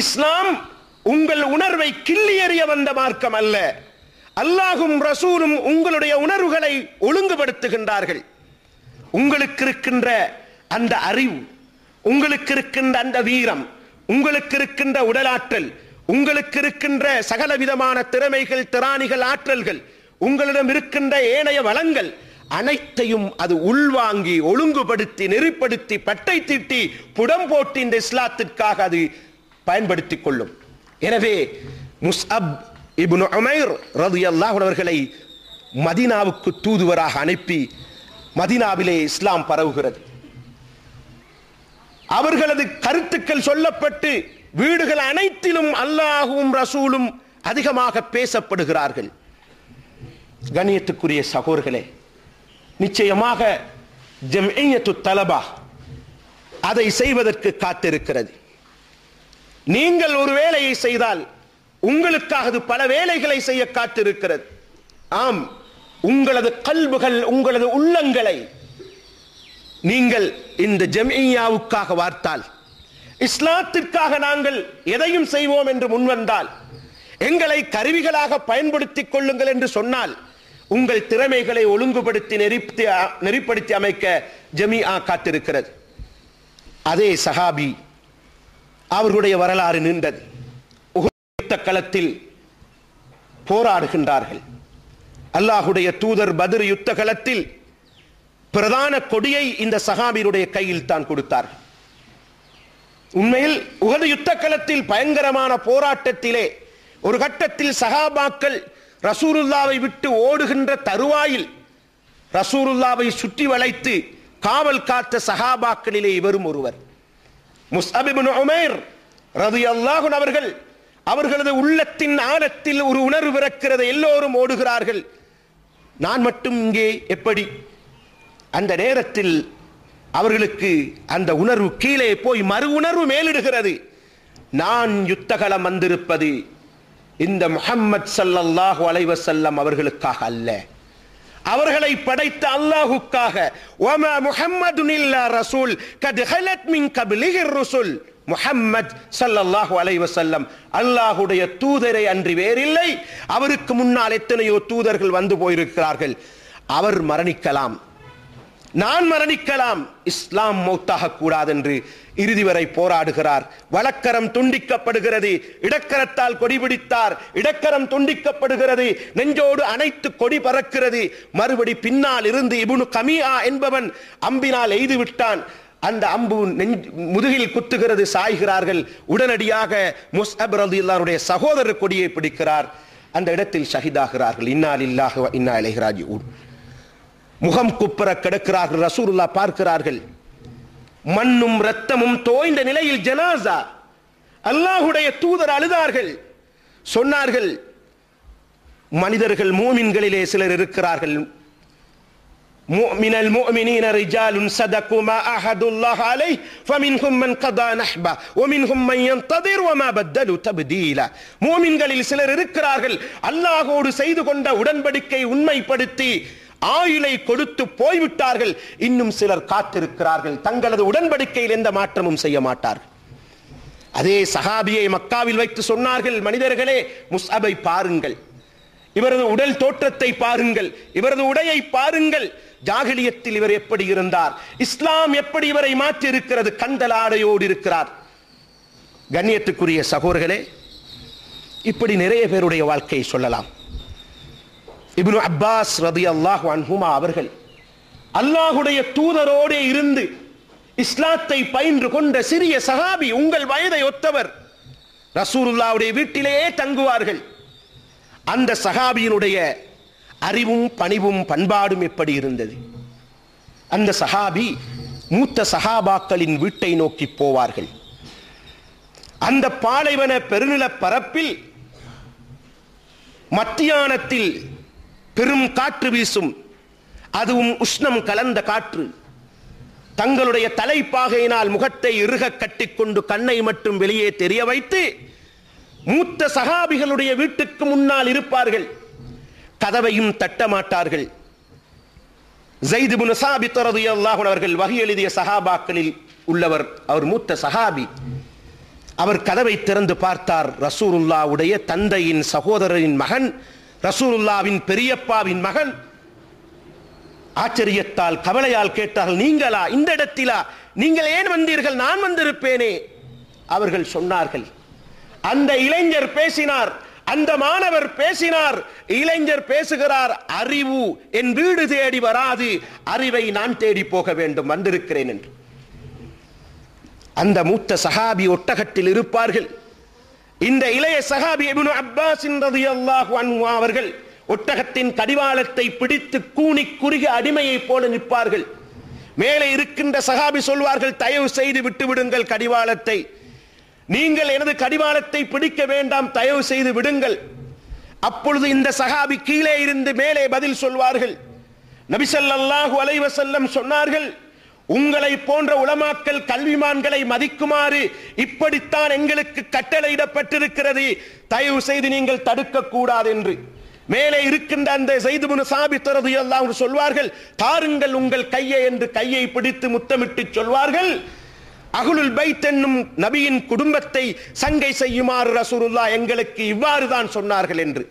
இஸ்லாம் உங்கள் உணர்வை கிள்ளி எறிய வந்த மார்க்கம் அல்ல. அல்லாஹும் ரசூலும் உங்களுடைய உணர்வுகளை ஒழுங்குபடுத்துகின்றார்கள். உங்களுக்கு இருக்கின்ற அந்த அறிவு, உங்களுக்கு இருக்கின்ற அந்த வீரம், உங்களுக்கு இருக்கின்ற உடலாற்றல், உங்களுக்கு இருக்கின்ற சகலவிதமான திறமைகள், திராணிகள், ஆற்றல்கள், உங்களிடம் இருக்கின்ற ஏனைய வளங்கள் அனைத்தையும் அது உள்வாங்கி ஒழுங்குபடுத்தி நெறிப்படுத்தி பட்டை தீட்டி புடம் போட்டு இந்த இஸ்லாத்திற்காக அது பயன்படுத்திக் கொள்ளும். எனவே முஸ்அப் இப்னு உமைர் ரலியல்லாஹு அன்ஹு அவர்களை மதீனாவுக்கு தூதுவராக அனுப்பி மதீனாவிலே இஸ்லாம் பரவுகிறது. அவர்களது கருத்துக்கள் சொல்லப்பட்டு வீடுகள் அனைத்திலும் அல்லாஹும் ரசூலும் அதிகமாக பேசப்படுகிறார்கள். கண்ணியத்துக்குரிய சகோதரர்களே, நிச்சயமாக ஜம்இய்யத்து தலபா அதை செய்வதற்கு காத்திருக்கிறது. நீங்கள் ஒரு வேலையை செய்தால் உங்களுக்காக பல வேலைகளை செய்ய காத்திருக்கிறது. ஆம், உங்களது கல்புகள், உங்களது உள்ளங்களை நீங்கள் இந்த ஜம்இய்யாவுக்காக வார்த்தால், இஸ்லாத்திற்காக நாங்கள் எதையும் செய்வோம் என்று முன்வந்தால், எங்களை கருவிகளாக பயன்படுத்திக் கொள்ளுங்கள் என்று சொன்னால், உங்கள் திறமைகளை ஒழுங்குபடுத்தி நெறிப்படுத்தி அமைக்க ஜமீஆ காத்திருக்கிறது. அதே சஹாபி அவர்களுடைய வரலாறு நின்றது. யுத்த களத்தில் போராடுகின்றார்கள். அல்லாஹுடைய தூதர் பத்ர் யுத்த களத்தில் பிரதான கொடியை இந்த சஹாபியுடைய கையில் தான் கொடுத்தார்கள். உண்மையில் உஹது யுத்த களத்தில் பயங்கரமான போராட்டத்திலே ஒரு கட்டத்தில் சஹாபாக்கள் ரசூலுல்லாவை விட்டு ஓடுகின்ற தருவாயில் ரசூலுல்லாவை சுற்றி வளைத்து காவல் காத்த சஹாபாக்களிலே இவரும் ஒருவர். முஸ்அப் இப்னு உமைர் ரலியல்லாஹு அன்ஹு அவர்கள், அவர்களது உள்ளத்தின் ஆழத்தில் ஒரு உணர்வு பிறக்கிறது. எல்லோரும் ஓடுகிறார்கள், நான் மட்டும் இங்கே எப்படி? அந்த நேரத்தில் அவர்களுக்கு அந்த உணர்வு கீழே போய் மறு உணர்வு மேலிடுகிறது. நான் யுத்தகலம் வந்திருப்பது இந்த முஹம்மது ஸல்லல்லாஹு அலைஹி வஸல்லம் அவர்களுக்காக அல்ல, அவர்களை படைத்த அல்லாஹ்வுக்காக. வமா முஹம்மதுன் இல்லா ரசூல் கத் ஹலத் மின் கப்லிஹி ருசுல். முஹம்மத் ஸல்லல்லாஹு அலைஹி வஸல்லம் அல்லாஹ்வுடைய தூதரை அன்றி வேறில்லை. அவருக்கு முன்னால் எத்தனையோ தூதர்கள் வந்து போயிருக்கிறார்கள். அவர் மரணிக்கலாம், நான் மரணிக்கலாம், இஸ்லாம் மௌத்தாக கூடாது என்று இறுதி வரை போராடுகிறார். வலக்கரம் துண்டிக்கப்படுகிறது, இடக்கரத்தால் கொடி பிடித்தார், இடக்கரம் துண்டிக்கப்படுகிறது, நெஞ்சோடு அனைத்து கொடி பறக்கிறது. மறுபடி பின்னால் இருந்து இப்னு கமியா என்பவன் அம்பினால் எய்து விட்டான். அந்த அம்பு முதுகில் குத்துகிறது, சாய்கிறார்கள். உடனடியாக முஸ்அப் ரலியல்லாஹு அன்ஹுடைய சகோதரர் கொடியை பிடிக்கிறார். அந்த இடத்தில் ஷஹீதாகிறார்கள். இன்னா லில்லாஹி வ இன்னா இலைஹி ராஜிஊன். முகம் குப்புற கிடக்கிறார்கள். ரசூலுல்லாஹ் பார்க்கிறார்கள், மண்ணும் இரத்தமும் தோய்ந்த நிலையில் ஜனாசா. அல்லாஹ்வுடைய தூதர் அழுதார்கள், சொன்னார்கள், மனிதர்கள் மூமின்களிலே சிலர் இருக்கிறார்கள், முஃமினல் முஃமினீன ரிஜாலுன் ஸதகு மா அஹதுல்லாஹ் அலைஹி ஃபமின்ஹும் மன் கதா நஹ்பா வமின்ஹும் மன் யன்ததிர் வமா பத்தலு தப்தீலா. மூமின்களில் சிலர் இருக்கிறார்கள், அல்லாஹ்வோடு செய்து கொண்ட உடன்படிக்கை உண்மைப்படுத்தி ஆயுளை கொடுத்து போய்விட்டார்கள். இன்னும் சிலர் காத்திருக்கிறார்கள், தங்களது உடன்படிக்கையில் எந்த மாற்றமும் செய்ய மாட்டார்கள். அதே சஹாபியை மக்காவில் வைத்து சொன்னார்கள், மனிதர்களே, முஸ்அபை பாருங்கள், இவரது உடல் தோற்றத்தை பாருங்கள், இவரது உடையை பாருங்கள். ஜாகிலியத்தில் இவர் எப்படி இருந்தார், இஸ்லாம் எப்படி இவரை மாற்றி இருக்கிறது, கந்தலாடையோடு இருக்கிறார். கண்ணியத்துக்குரிய சகோதரர்களே, இப்படி நிறைய பேருடைய வாழ்க்கையை சொல்லலாம். இப்னு அப்பாஸ் ரலியல்லாஹு அன்ஹுமா அவர்கள் அல்லாஹ்வுடைய தூதரோடு இருந்து இஸ்லாத்தை பயின்று கொண்ட சிறிய சஹாபி, உங்கள் வயதை ஒத்தவர். ரசூலுல்லாஹ்வுடைய வீட்டிலேயே தங்குவார்கள். அந்த சஹாபியினுடைய அறிவும் பணிவும் பண்பாடும் எப்படி இருந்தது? அந்த சஹாபி மூத்த சஹாபாக்களின் வீட்டை நோக்கி போவார்கள். அந்த பாலைவன பெருநில பரப்பில் மத்தியானத்தில் பெரும் காற்று வீசும், அதுவும் உஷ்ணம் கலந்த காற்று. தங்களுடைய தலைப்பாகையினால் முகத்தை இறுக கட்டிக்கொண்டு கண்ணை மட்டும் வெளியே தெரிய வைத்து மூத்த சஹாபிகளுடைய வீட்டுக்கு முன்னால் இருப்பார்கள். கதவையும் தட்டமாட்டார்கள். ஸைத் இப்னு ஸாபித் ரலியல்லாஹு அன்ஹு அவர்கள் வஹி எழுதிய சஹாபாக்களில் உள்ளவர். அவர் மூத்த சஹாபி. அவர் கதவை திறந்து பார்த்தார். ரசூலுல்லாஹ்வுடைய தந்தையின் சகோதரரின் மகன், ரசூலுல்லாஹ்வின் பெரியப்பாவின் மகன். ஆச்சரியத்தால் கவலையால் கேட்டார்கள், நீங்களா, இந்த இடத்திலா, நீங்கள் ஏன் வந்தீர்கள்? நான் வந்திருப்பேனே. அவர்கள் சொன்னார்கள், அந்த இளைஞர் பேசினார், அந்த மாணவர் பேசினார். இளைஞர் பேசுகிறார், அறிவு என் வீடு தேடி வராது, அறிவை நான் தேடி போக வேண்டும், வந்திருக்கிறேன் என்று. அந்த மூத்த சஹாபி ஒட்டகத்தில் இருப்பார்கள். இந்த இளைய சஹாபி இப்னு அப்பாஸ் ரலியல்லாஹு அன்ஹு அவர்கள் ஒட்டகத்தின் கடிவாளத்தை பிடித்து கூனி குறுகிய அடிமையை போல நிற்பார்கள். மேலே இருக்கின்ற சஹாபி சொல்வார்கள், தயவு செய்து விட்டு விடுங்கள் கடிவாளத்தை, நீங்கள் எனது கடிவாளத்தை பிடிக்க வேண்டாம், தயவு செய்து விடுங்கள். அப்பொழுது இந்த சஹாபி கீழே இருந்து மேலே பதில் சொல்வார்கள். நபி ஸல்லல்லாஹு அலைஹி வஸல்லம் சொன்னார்கள், உங்களை போன்ற உலமாக்கள் கல்விமான்களை மதிக்குமாறு இப்படித்தான் எங்களுக்கு கட்டளையிடப்பட்டிருக்கிறது, தயவு செய்து நீங்கள் தடுக்க கூடாது என்று. மேலே இருக்கின்ற அந்த ஸைத் இப்னு ஸாபித் ரலியல்லாஹு அன்ஹு சொல்வார்கள், தாருங்கள் உங்கள் கையை என்று கையை பிடித்து முத்தமிட்டு சொல்வார்கள், அஹ்லுல் பைத் என்னும் நபியின் குடும்பத்தை சங்கை செய்யுமாறு ரசூலுல்லாஹ் எங்களுக்கு இவ்வாறு தான் சொன்னார்கள் என்று.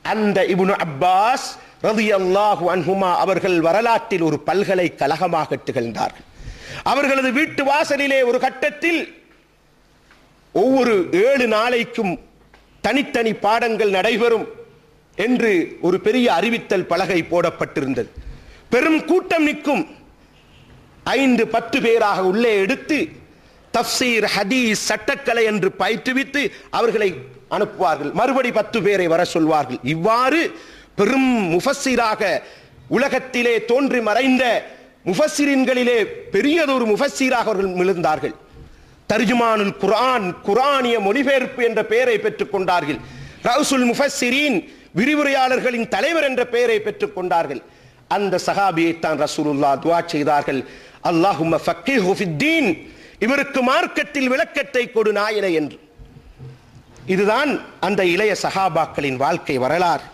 அந்த இப்னு அப்பாஸ் ரலியல்லாஹு அன்ஹுமா அவர்கள் வரலாற்றில் ஒரு பல்கலைக்கழகமாக திகழ்ந்தார்கள். அவர்களது வீட்டு வாசலிலே ஒரு கட்டத்தில் ஒவ்வொரு 7 நாளைக்கும் தனித்தனி பாடங்கள் நடைபெறும் என்று ஒரு பெரிய அறிவித்தல் பலகை போடப்பட்டிருந்தது. பெரும் கூட்டம் நிற்கும். 5-10 பேராக உள்ளே எடுத்து தஃப்சீர், ஹதீஸ், சட்டக்கலை என்று பயிற்றுவித்து அவர்களை அனுப்புவார்கள். மறுபடி 10 பேரை வர சொல்வார்கள். இவ்வாறு பெரும் முஃபஸ்ஸிராக உலகத்திலே தோன்றி மறைந்த முஃபஸ்ஸிரின்களிலே பெரியதொரு முஃபஸ்ஸிராக அவர்கள் மிளந்தார்கள். தர்ஜுமானுல் குர்ஆன், குர்ஆனிய மொழிபெயர்ப்பு என்ற பெயரை பெற்றுக் கொண்டார்கள். ரவுசுல் முஃபஸ்ஸிரீன், விரிவுரையாளர்களின் தலைவர் என்ற பெயரை பெற்றுக் கொண்டார்கள். அந்த சஹாபியை தான் ரசூலுல்லாஹ் துஆ செய்தார்கள், அல்லாஹும்ம ஃபக்கிஹு ஃபித்தீன், இவருக்கு மார்க்கத்தில் விளக்கத்தை கொடு நாயனே என்று. இதுதான் அந்த இளைய சஹாபாக்களின் வாழ்க்கை வரலாறு.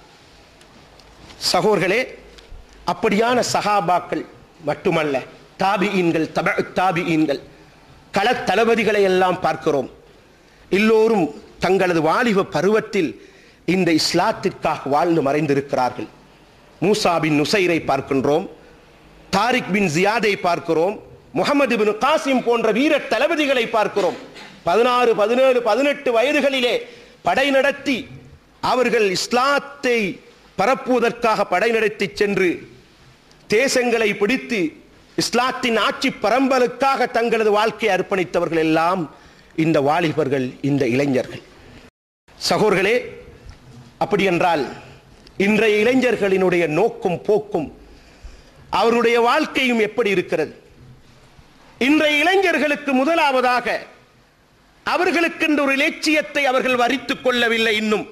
சகோர்களே, அப்படியான சஹாபாக்கள் மட்டுமல்ல, தாபிஈன்கள், தபஉ தாபிஈன்கள், கள தளபதிகளை எல்லாம் பார்க்கிறோம். எல்லோரும் தங்களது வாலிப பருவத்தில் இந்த இஸ்லாத்திற்காக வாழ்ந்து மறைந்திருக்கிறார்கள். மூசா பின் நுசைரை பார்க்கின்றோம், தாரிக் பின் ஜியாதை பார்க்கிறோம், முஹம்மது பின் காசிம் போன்ற வீர தளபதிகளை பார்க்கிறோம். 16, 17, 18 வயதுகளிலே படை நடத்தி அவர்கள் இஸ்லாத்தை பரப்புவதற்காக படை நடத்தி சென்று தேசங்களை பிடித்து இஸ்லாத்தின் ஆட்சி பரம்பலுக்காக தங்களது வாழ்க்கையை அர்ப்பணித்தவர்கள் எல்லாம் இந்த வாலிபர்கள், இந்த இளைஞர்கள். சகோர்களே, அப்படி என்றால் இன்றைய இளைஞர்களினுடைய நோக்கும் போக்கும் அவருடைய வாழ்க்கையும் எப்படி இருக்கிறது? இன்றைய இளைஞர்களுக்கு முதலாவதாக அவர்களுக்கு ஒரு இலட்சியத்தை அவர்கள் வரித்துக் கொள்ளவில்லை. இன்னும்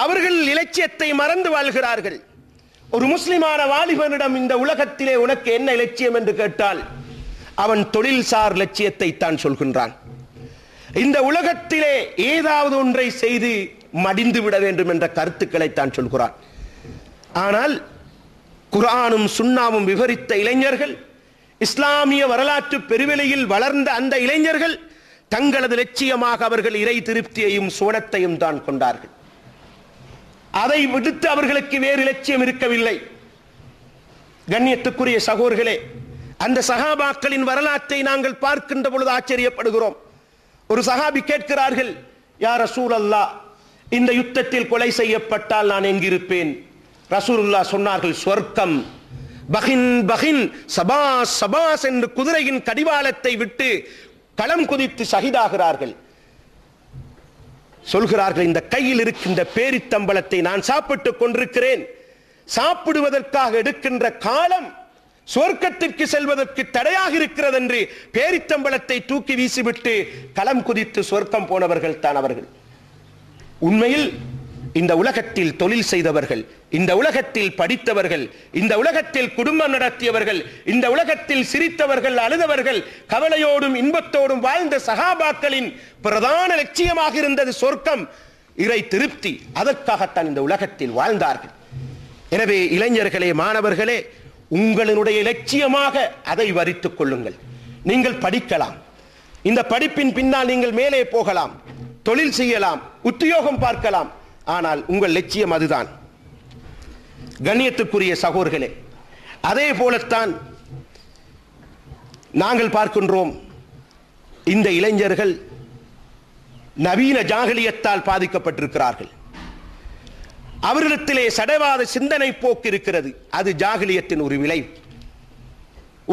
அவர்கள் இலட்சியத்தை மறந்து வாழ்கிறார்கள். ஒரு முஸ்லிமான வாலிபனிடம் இந்த உலகத்திலே உனக்கு என்ன இலட்சியம் என்று கேட்டால் அவன் தொழில்சார் லட்சியத்தை தான் சொல்கின்றான். இந்த உலகத்திலே ஏதாவது ஒன்றை செய்து மடிந்து விட வேண்டும் என்ற கருத்துக்களை தான் சொல்கிறான். ஆனால் குர்ஆனும் சுன்னாவும் விவரித்த இளைஞர்கள், இஸ்லாமிய வரலாற்று பெருவெளியில் வளர்ந்த அந்த இளைஞர்கள் தங்களது லட்சியமாக அவர்கள் இறை திருப்தியையும் சுவனத்தையும் தான் கொண்டார்கள். அதை விடுத்து அவர்களுக்கு வேறு லட்சியம் இருக்கவில்லை. கண்ணியத்துக்குரிய சகோதரர்களே, அந்த சஹாபாக்களின் வரலாற்றை நாங்கள் பார்க்கின்ற பொழுது ஆச்சரியப்படுகிறோம். ஒரு சஹாபி கேட்கிறார்கள், யா ரசூலல்லாஹ், இந்த யுத்தத்தில் கொலை செய்யப்பட்டால் நான் எங்கிருப்பேன்? ரசூலுல்லாஹ் சொன்னார்கள், சொர்க்கம். பகின் பகின், சபாஸ் சபாஸ் என்று குதிரையின் கடிவாளத்தை விட்டு களம் குதித்து ஷஹீதாகிறார்கள். சொல்கிறார்கள், இந்த கையில் இருக்கின்ற பேரித்தம்பளத்தை நான் சாப்பிட்டுக் கொண்டிருக்கிறேன், சாப்பிடுவதற்காக எடுக்கின்ற காலம் சொர்க்கத்திற்கு செல்வதற்கு தடையாக இருக்கிறது என்று பேரித்தம்பளத்தை தூக்கி வீசிவிட்டு களம் குதித்து சொர்க்கம் போனவர்கள் தான் அவர்கள். உண்மையில் இந்த உலகத்தில் தொழில் செய்தவர்கள், இந்த உலகத்தில் படித்தவர்கள், இந்த உலகத்தில் குடும்பம் நடத்தியவர்கள், இந்த உலகத்தில் சிரித்தவர்கள், அழுதவர்கள், கவலையோடும் இன்பத்தோடும் வாழ்ந்த சஹாபாக்களின் பிரதான லட்சியமாக இருந்தது சொர்க்கம், இறை திருப்தி. அதற்காகத்தான் இந்த உலகத்தில் வாழ்ந்தார்கள். எனவே இளைஞர்களே, மாணவர்களே, உங்களுடைய லட்சியமாக அதை வரித்துக் கொள்ளுங்கள். நீங்கள் படிக்கலாம். இந்த படிப்பின் பின்னால் நீங்கள் மேலே போகலாம், தொழில் செய்யலாம், உத்தியோகம் பார்க்கலாம், ஆனால் உங்கள் லட்சியம் அதுதான். கண்ணியத்துக்குரிய சகோதரர்களே, அதே போலத்தான் நாங்கள் பார்க்கின்றோம், இந்த இளைஞர்கள் நவீன ஜாகிலியத்தால் பாதிக்கப்பட்டிருக்கிறார்கள். அவர்களிடத்திலே சடவாத சிந்தனை போக்கு இருக்கிறது. அது ஜாகிலியத்தின் ஒரு விளைவு.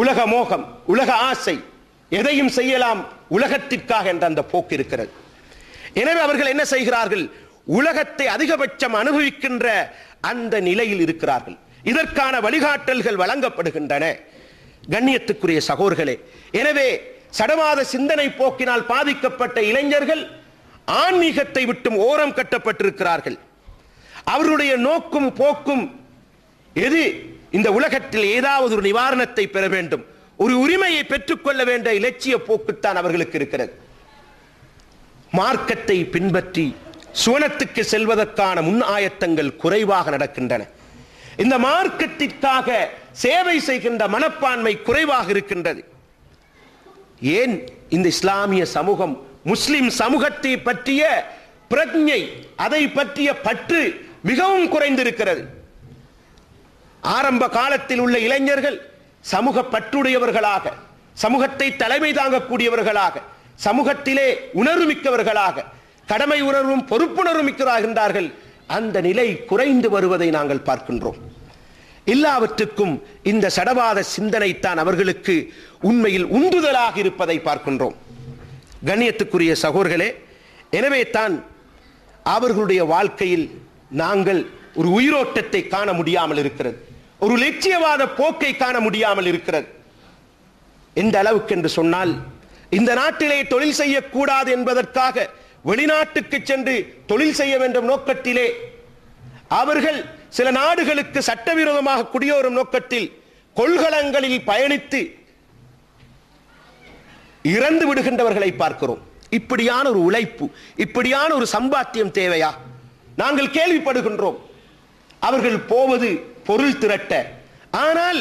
உலக மோகம், உலக ஆசை, எதையும் செய்யலாம் உலகத்திற்காக என்ற அந்த போக்கு இருக்கிறது. எனவே அவர்கள் என்ன செய்கிறார்கள்? உலகத்தை அதிகபட்சம் அனுபவிக்கின்ற அந்த நிலையில் இருக்கிறார்கள். இதற்கான வழிகாட்டல்கள் வழங்கப்படுகின்றன. கண்ணியத்துக்குரிய சகோதரர்களே, எனவே சடவாத சிந்தனை போக்கினால் பாதிக்கப்பட்ட இளைஞர்கள் ஆன்மீகத்தை விட்டும் ஓரம் கட்டப்பட்டிருக்கிறார்கள். அவருடைய நோக்கும் போக்கும் எது? இந்த உலகத்தில் ஏதாவது ஒரு நிவாரணத்தை பெற வேண்டும், ஒரு உரிமையை பெற்றுக்கொள்ள வேண்டிய இலட்சிய போக்குத்தான் அவர்களுக்கு இருக்கிறது. மார்க்கத்தை பின்பற்றி சுவனத்துக்கு செல்வதற்கான முன் ஆயத்தங்கள் குறைவாக நடக்கின்றன. இந்த மார்க்கத்திற்காக சேவை செய்கின்ற மனப்பான்மை குறைவாக இருக்கின்றது. ஏன்? இந்த இஸ்லாமிய சமூகம், முஸ்லிம் சமூகத்தை பற்றிய பிரஜை, அதை பற்றிய பற்று மிகவும் குறைந்திருக்கிறது. ஆரம்ப காலத்தில் உள்ள இளைஞர்கள் சமூக பற்றுடையவர்களாக, சமூகத்தை தலைமை தாங்கக்கூடியவர்களாக, சமூகத்திலே உணர்வு மிக்கவர்களாக, கடமை உணர்வும் பொறுப்புணர்வும் மிக்கவராகின்றார்கள். அந்த நிலை குறைந்து வருவதை நாங்கள் பார்க்கின்றோம். எல்லாவற்றுக்கும் இந்த சடவாத சிந்தனைத்தான் அவர்களுக்கு உண்மையில் உந்துதலாக இருப்பதை பார்க்கின்றோம். கண்ணியத்துக்குரிய சகோதரர்களே, எனவே தான் அவர்களுடைய வாழ்க்கையில் நாங்கள் ஒரு உயிரோட்டத்தை காண முடியாமல் இருக்கிறது, ஒரு லட்சியவாத போக்கை காண முடியாமல் இருக்கிறது. எந்த அளவுக்கு என்று சொன்னால், இந்த நாட்டிலே தொழில் செய்யக்கூடாது என்பதற்காக வெளிநாட்டுக்கு சென்று தொழில் செய்ய வேண்டும் நோக்கத்திலே அவர்கள் சில நாடுகளுக்கு சட்டவிரோதமாக குடியேறும் நோக்கத்தில் கொள்கலங்களில் பயணித்து இறந்து விடுகின்றவர்களை பார்க்கிறோம். இப்படியான ஒரு உழைப்பு, இப்படியான ஒரு சம்பாத்தியம் தேவையா? நாங்கள் கேள்விப்படுகின்றோம். அவர்கள் போவது பொருள் திரட்ட, ஆனால்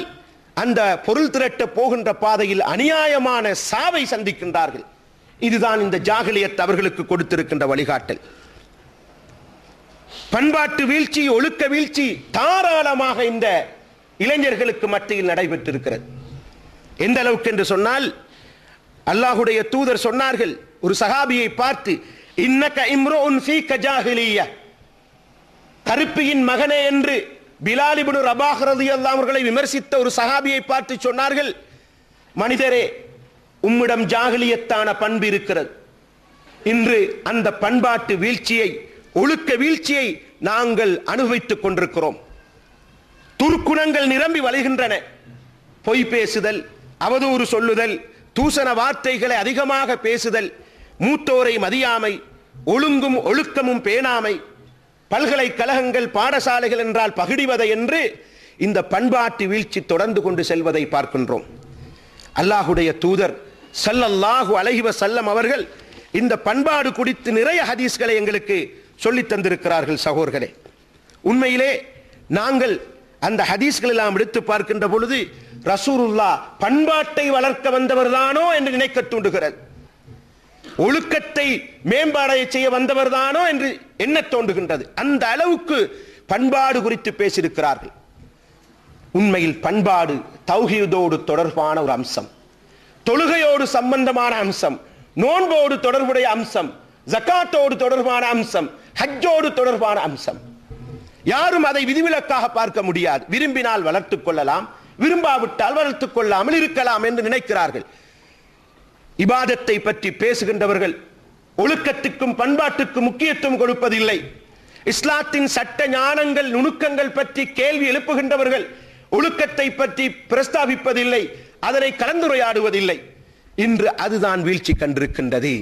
அந்த பொருள் திரட்ட போகின்ற பாதையில் அநியாயமான சாவை சந்திக்கின்றார்கள். இதுதான் இந்த ஜாகிலியத் அவர்களுக்கு கொடுத்திருக்கின்ற வழிகாட்டல். பண்பாட்டு வீழ்ச்சி, ஒழுக்க வீழ்ச்சி தாராளமாக இந்த இளைஞர்களுக்கு மத்தியில் நடைபெற்றிருக்கிறது. எந்த அளவுக்கு என்று சொன்னால், அல்லாஹுடைய தூதர் சொன்னார்கள், ஒரு சஹாபியை பார்த்து, இன்னக இம்ருஉன் ஃபீக ஜாஹிலிய்ய, கருப்பியின் மகனே என்று பிலால் இப்னு ரபாஹ் ரலியல்லாஹு அவர்களை விமர்சித்த ஒரு சஹாபியை பார்த்து சொன்னார்கள், மனிதரே, உம்மிடம் ஜாகிலியத்தான பண்பு இருக்கிறது. இன்று அந்த பண்பாட்டு வீழ்ச்சியை, ஒழுக்க வீழ்ச்சியை நாங்கள் அனுபவித்துக் கொண்டிருக்கிறோம். துர்க்குணங்கள் நிரம்பி வழிகின்றன. பொய் பேசுதல், அவதூறு சொல்லுதல், தூசண வார்த்தைகளை அதிகமாக பேசுதல், மூத்தோரை மதியாமை, ஒழுங்கும் ஒழுக்கமும் பேணாமை, பல்கலைக்கழகங்கள் பாடசாலைகள் என்றால் பகிடிவதை என்று இந்த பண்பாட்டு வீழ்ச்சி தொடர்ந்து கொண்டு செல்வதை பார்க்கின்றோம். அல்லாஹுடைய தூதர் ஸல்லல்லாஹு அலைஹி வஸல்லம் அவர்கள் இந்த பண்பாடு குறித்து நிறைய ஹதீஸ்களை எங்களுக்கு சொல்லித் தந்திருக்கிறார்கள். சகோதரர்களே, உண்மையிலே நாங்கள் அந்த ஹதீஸ்கள் எல்லாம் எடுத்து பார்க்கின்ற பொழுது ரசூலுல்லாஹ் பண்பாட்டை வளர்க்க வந்தவர் தானோ என்று நினைக்க தூண்டுகிறது. ஒழுக்கத்தை மேம்பாடைய செய்ய வந்தவர் தானோ என்று எண்ண தோன்றுகின்றது. அந்த அளவுக்கு பண்பாடு குறித்து பேசியிருக்கிறார்கள். உண்மையில் பண்பாடு தௌஹீதோடு தொடர்பான ஒரு அம்சம், தொழுகையோடு சம்பந்தமான அம்சம், நோன்போடு தொடர்புடைய அம்சம், ஜகாத்தோடு தொடர்பான அம்சம், ஹஜ்ஜோடு தொடர்பான அம்சம். யாரும் அதை விதிவிலக்காக பார்க்க முடியாது. விரும்பினால் வளர்த்துக் கொள்ளலாம், விரும்பாவிட்டால் வளர்த்துக் கொள்ளாமல் இருக்கலாம் என்று நினைக்கிறார்கள். இபாதத்தை பற்றி பேசுகின்றவர்கள் ஒழுக்கத்துக்கும் பண்பாட்டுக்கும் முக்கியத்துவம் கொடுப்பதில்லை. இஸ்லாத்தின் சட்ட ஞானங்கள், நுணுக்கங்கள் பற்றி கேள்வி எழுப்புகின்றவர்கள் ஒழுக்கத்தை பற்றி பிரஸ்தாபிப்பதில்லை, அதனை கலந்துரையாடுவதில்லை. இன்று அதுதான் வீழ்ச்சி கண்டிருக்கின்றது.